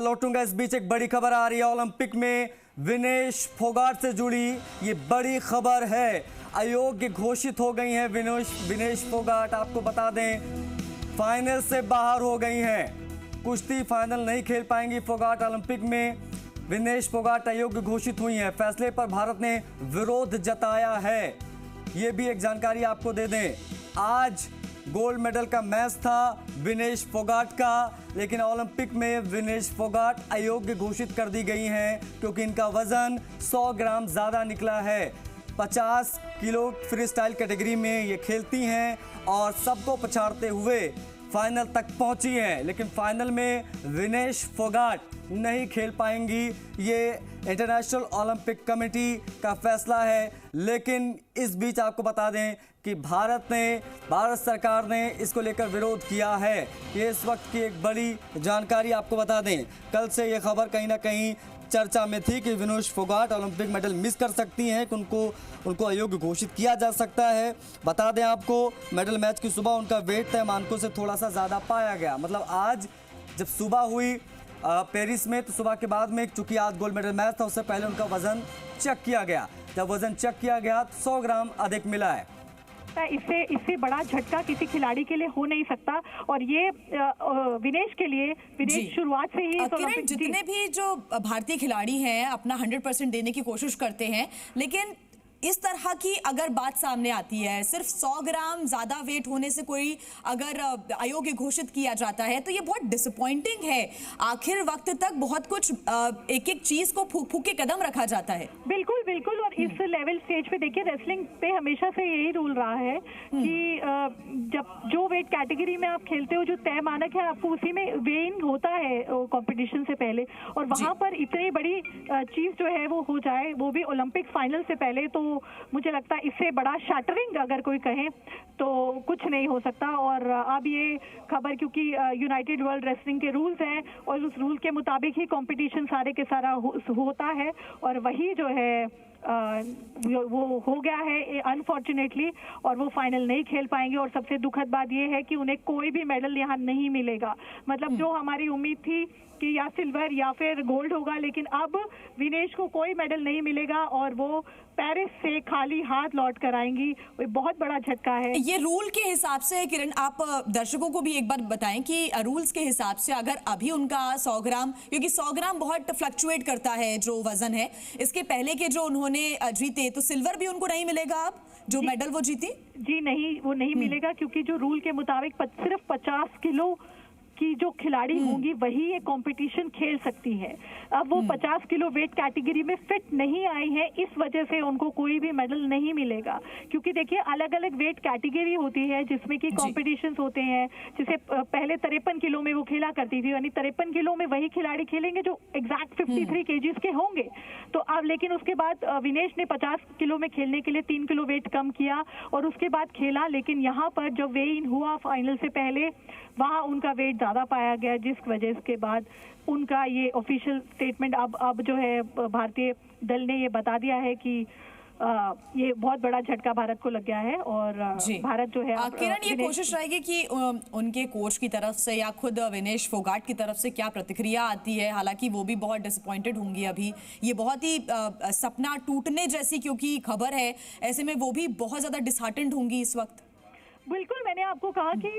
लौटूंगा। इस बीच एक बड़ी खबर आ रही है ओलंपिक में विनेश फोगाट से जुड़ी। ये बड़ी खबर है, अयोग्य घोषित हो गई हैं विनेश फोगाट। आपको बता दें फाइनल से बाहर हो गई हैं, कुश्ती फाइनल नहीं खेल पाएंगी फोगाट। ओलंपिक में विनेश फोगाट अयोग्य घोषित हुई हैं। फैसले पर भारत ने विरोध जताया है। ये भी एक जानकारी आपको दे दें, आज गोल्ड मेडल का मैच था विनेश फोगाट का, लेकिन ओलंपिक में विनेश फोगाट अयोग्य घोषित कर दी गई हैं क्योंकि इनका वजन 100 ग्राम ज़्यादा निकला है। 50 किलो फ्री स्टाइल कैटेगरी में ये खेलती हैं और सबको पछाड़ते हुए फाइनल तक पहुंची हैं, लेकिन फाइनल में विनेश फोगाट नहीं खेल पाएंगी। ये इंटरनेशनल ओलंपिक कमेटी का फैसला है। लेकिन इस बीच आपको बता दें कि भारत सरकार ने इसको लेकर विरोध किया है। ये इस वक्त की एक बड़ी जानकारी आपको बता दें। कल से ये खबर कहीं ना कहीं चर्चा में थी कि Vinesh Phogat Olympic medal miss कर सकती हैं, कि उनको अयोग्य घोषित किया जा सकता है। बता दें आपको, मेडल मैच की सुबह उनका वेट तय मानकों से थोड़ा सा ज़्यादा पाया गया। मतलब आज जब सुबह हुई पेरिस में, तो सुबह के बाद में चूंकि आज गोल्ड मेडल मैच था, उससे पहले उनका वजन चेक किया गया। जब वजन चेक किया गया तो 100 ग्राम अधिक मिला है। इससे बड़ा झटका किसी खिलाड़ी के लिए हो नहीं सकता। और ये विनेश के लिए, विनेश शुरुआत से ही किरण, जितने भी जो भारतीय खिलाड़ी हैं अपना 100% देने की कोशिश करते हैं, लेकिन इस तरह की अगर बात सामने आती है, सिर्फ 100 ग्राम ज्यादा वेट होने से कोई अगर अयोग्य घोषित किया जाता है, तो ये बहुत डिसअपॉइंटिंग है। आखिर वक्त तक बहुत कुछ एक एक चीज को फूक फूक के कदम रखा जाता है। बिल्कुल बिल्कुल। और इस लेवल स्टेज पे देखिए, रेसलिंग पे हमेशा से यही रूल रहा है कि जब जो वेट कैटेगरी में आप खेलते हो, जो तय मानक है, आपको उसी में वेन होता है कंपटीशन से पहले। और वहां पर इतनी बड़ी चीज जो है वो हो जाए, वो भी ओलंपिक फाइनल से पहले, तो मुझे लगता है इससे बड़ा शैटरिंग अगर कोई कहे तो कुछ नहीं हो सकता। और अब ये खबर, क्योंकि यूनाइटेड वर्ल्ड रेसलिंग के रूल्स हैं और उस रूल के मुताबिक ही कंपटीशन सारे के सारा होता है, और वही जो है वो हो गया है अनफॉर्चुनेटली, और वो फाइनल नहीं खेल पाएंगे। और सबसे दुखद बात ये है कि उन्हें कोई भी मेडल यहाँ नहीं मिलेगा। मतलब जो हमारी उम्मीद थी कि या सिल्वर या फिर गोल्ड होगा, लेकिन अब विनेश को कोई मेडल नहीं मिलेगा और वो पेरिस से खाली हाथ लौट कर आएंगी। वो बहुत बड़ा झटका है। ये रूल के हिसाब से, किरण, आप दर्शकों को भी एक बार बताएं कि रूल्स के हिसाब से अगर अभी उनका 100 ग्राम, क्योंकि 100 ग्राम बहुत फ्लक्चुएट करता है जो वजन है, इसके पहले के जो उन्होंने जीते, तो सिल्वर भी उनको नहीं मिलेगा अब, जो मेडल वो जीती? जी नहीं, वो नहीं मिलेगा, क्योंकि जो रूल के मुताबिक सिर्फ 50 किलो की जो खिलाड़ी होंगी वही ये कंपटीशन खेल सकती है। अब वो 50 किलो वेट कैटेगरी में फिट नहीं आई है, इस वजह से उनको कोई भी मेडल नहीं मिलेगा। क्योंकि देखिए, अलग अलग वेट कैटेगरी होती है जिसमें कि कॉम्पिटिशन्स होते हैं। जैसे पहले 53 किलो में वो खेला करती थी, यानी 53 किलो में वही खिलाड़ी खेलेंगे जो एग्जैक्ट 53 केजीज के होंगे। तो अब लेकिन उसके बाद विनेश ने 50 किलो में खेलने के लिए 3 किलो वेट कम किया और उसके बाद खेला। लेकिन यहाँ पर जब वे इन हुआ फाइनल से पहले, वहाँ उनका वेट ज़्यादा पाया गया, जिस वजह के बाद उनका ये ऑफिशियल स्टेटमेंट अब जो है भारतीय दल ने ये बता दिया है कि ये बहुत बड़ा झटका भारत को लग गया है। और भारत जो है, किरण, ये कोशिश रहेगी कि उनके कोच की तरफ से या खुद विनेश फोगाट की तरफ से क्या प्रतिक्रिया आती है। हालांकि वो भी बहुत डिसअपॉइंटेड होंगी अभी, ये बहुत ही सपना टूटने जैसी क्योंकि खबर है, ऐसे में वो भी बहुत ज्यादा डिसहार्टेंड होंगी इस वक्त। बिल्कुल, मैंने आपको कहा कि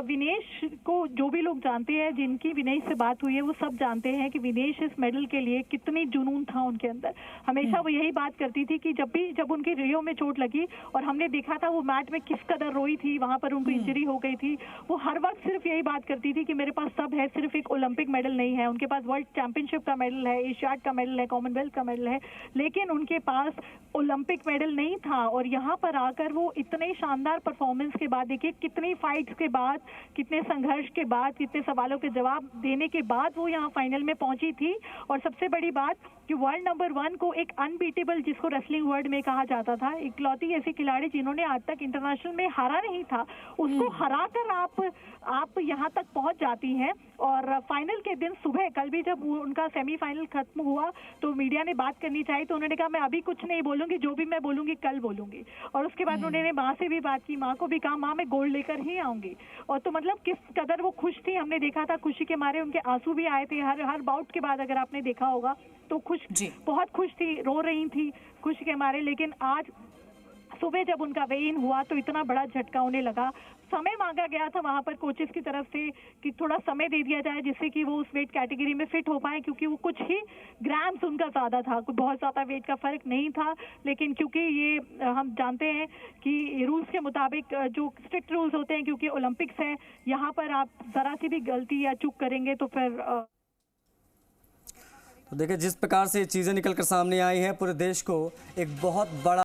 विनेश को जो भी लोग जानते हैं, जिनकी विनेश से बात हुई है, वो सब जानते हैं कि विनेश इस मेडल के लिए कितनी जुनून था उनके अंदर। हमेशा वो यही बात करती थी कि जब उनकी रियो में चोट लगी और हमने देखा था वो मैच में किस कदर रोई थी, वहां पर उनको इंजरी हो गई थी, वो हर वक्त सिर्फ यही बात करती थी कि मेरे पास सब है, सिर्फ एक ओलंपिक मेडल नहीं है। उनके पास वर्ल्ड चैंपियनशिप का मेडल है, एशियाड का मेडल है, कॉमनवेल्थ का मेडल है, लेकिन उनके पास ओलंपिक मेडल नहीं था। और यहाँ पर आकर वो इतने शानदार परफॉर्मेंस के बाद, देखिए कितनी फाइट्स के बाद, कितने संघर्ष के बाद, कितने सवालों के जवाब देने के बाद वो यहाँ फाइनल में पहुंची थी। और सबसे बड़ी बात कि वर्ल्ड नंबर 1 को, एक अनबीटेबल जिसको रेसलिंग वर्ल्ड में कहा जाता था, इकलौती ऐसी खिलाड़ी जिन्होंने आज तक इंटरनेशनल में हारा नहीं था, उसको हराकर आप यहाँ तक पहुंच जाती हैं। और फाइनल के दिन सुबह, कल भी जब उनका सेमीफाइनल खत्म हुआ तो मीडिया ने बात करनी चाहिए, तो उन्होंने कहा मैं अभी कुछ नहीं बोलूंगी, जो भी मैं बोलूंगी कल बोलूंगी। और उसके बाद उन्होंने माँ से भी बात की, माँ को भी कहा वहाँ मैं गोल्ड लेकर ही आऊंगी। और तो मतलब किस कदर वो खुश थी, हमने देखा था खुशी के मारे उनके आंसू भी आए थे हर बाउट के बाद, अगर आपने देखा होगा तो बहुत खुश थी, रो रही थी खुशी के मारे। लेकिन आज सुबह जब उनका वे इन हुआ तो इतना बड़ा झटका उन्हें लगा। समय मांगा गया था वहां पर कोचेस की तरफ से कि थोड़ा समय दे दिया जाए जिससे कि वो उस वेट कैटेगरी में फिट हो पाए, क्योंकि वो कुछ ही ग्राम्स उनका ज्यादा था, कोई बहुत ज्यादा वेट का फर्क नहीं था। लेकिन क्योंकि ये हम जानते हैं कि रूल्स के मुताबिक जो स्ट्रिक्ट रूल्स होते हैं, क्योंकि ओलंपिक्स है, यहाँ पर आप जरा सी भी गलती या चूक करेंगे तो फिर तो देखिए जिस प्रकार से चीजें निकलकर सामने आई हैं, पूरे देश को एक बहुत बड़ा